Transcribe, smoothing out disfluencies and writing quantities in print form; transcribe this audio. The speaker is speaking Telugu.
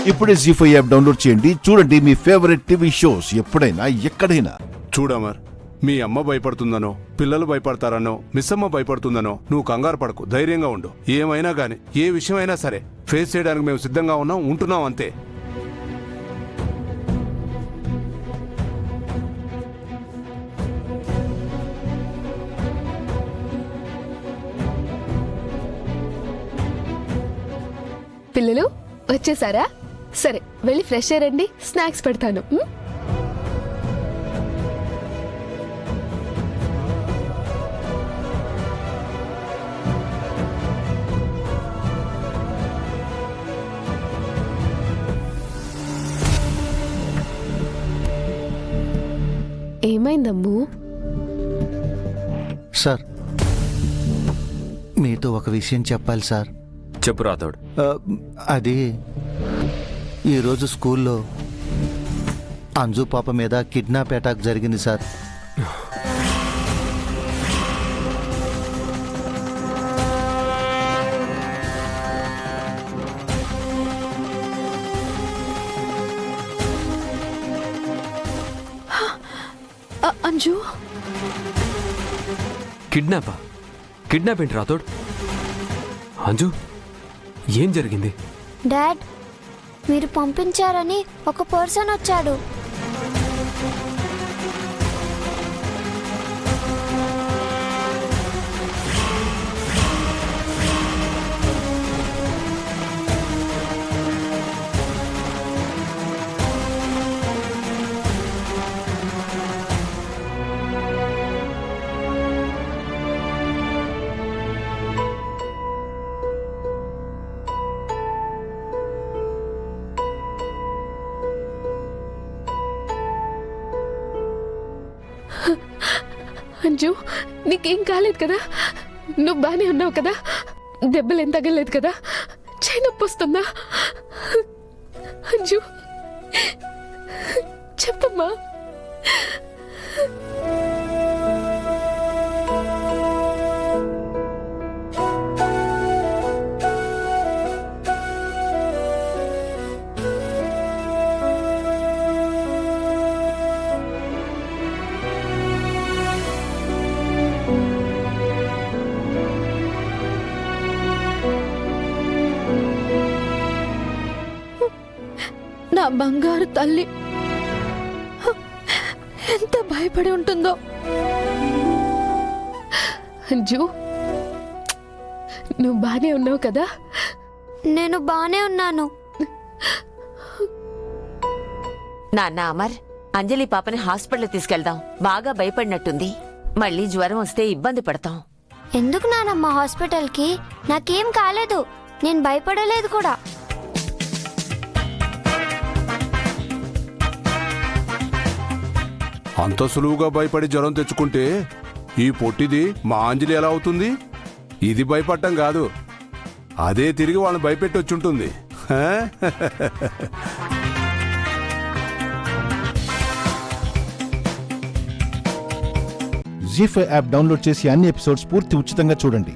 ఇప్పుడే జీ5 యాప్ డౌన్లోడ్ చేయండి. చూడండి మీ ఫేవరెట్ టీవీ షోస్ ఎప్పుడైనా ఎక్కడైనా. చూడమర్, మీ అమ్మ భయపడుతుందనో, పిల్లలు భయపడతారనో, మిస్సమ్మ భయపడుతుందనో నువ్వు కంగారు పడకు, ధైర్యంగా ఉండు. ఏమైనా గాని, ఏ విషయమైనా సరే ఫేస్ చేయడానికి మేము సిద్ధంగా ఉంటున్నాం అంతే. పిల్లలు వచ్చేసారా? సరే, వెళ్ళి ఫ్రెష్ అయ్యండి, స్నాక్స్ పెడతాను. ఏమైందమ్ము? సార్, మీతో ఒక విషయం చెప్పాలి సార్. చెప్పు రాథోడ్. అది ఈరోజు స్కూల్లో అంజు పాప మీద కిడ్నాప్ అటాక్ జరిగింది సార్. అంజు కిడ్నాప్ ఏంటి రాథోడ్? అంజు, ఏం జరిగింది? డాడ్, మీరు పంపించారని ఒక పర్సన్ వచ్చాడు. అంజు, నీకేం కాలేదు కదా? నువ్వు బానే ఉన్నావు కదా? దెబ్బలేం తగలేదు కదా? చేయి నొప్పి వస్తుందా? అంజు, చెప్పమ్మా. నా బంగారు తల్లి ఎంత భయపడి ఉంటుందో. అంజు, నువ్వు బానే ఉన్నావు కదా? నేను బానే ఉన్నాను. నాన్న అమర్, అంజలి పాపని హాస్పిటల్ తీసుకెళ్దాం. బాగా భయపడినట్టుంది. మళ్ళీ జ్వరం వస్తే ఇబ్బంది పడతాం. ఎందుకు నానమ్మ హాస్పిటల్కి? నాకేం కాలేదు, నేను భయపడలేదు కూడా. అంత సులువుగా భయపడి జ్వరం తెచ్చుకుంటే ఈ పొట్టిది మా అంజలి ఎలా అవుతుంది? ఇది భయపడటం కాదు, అదే తిరిగి వాళ్ళని భయపెట్టి వచ్చుంటుంది. జీ5 యాప్ డౌన్లోడ్ చేసి అన్ని ఎపిసోడ్స్ పూర్తి ఉచితంగా చూడండి.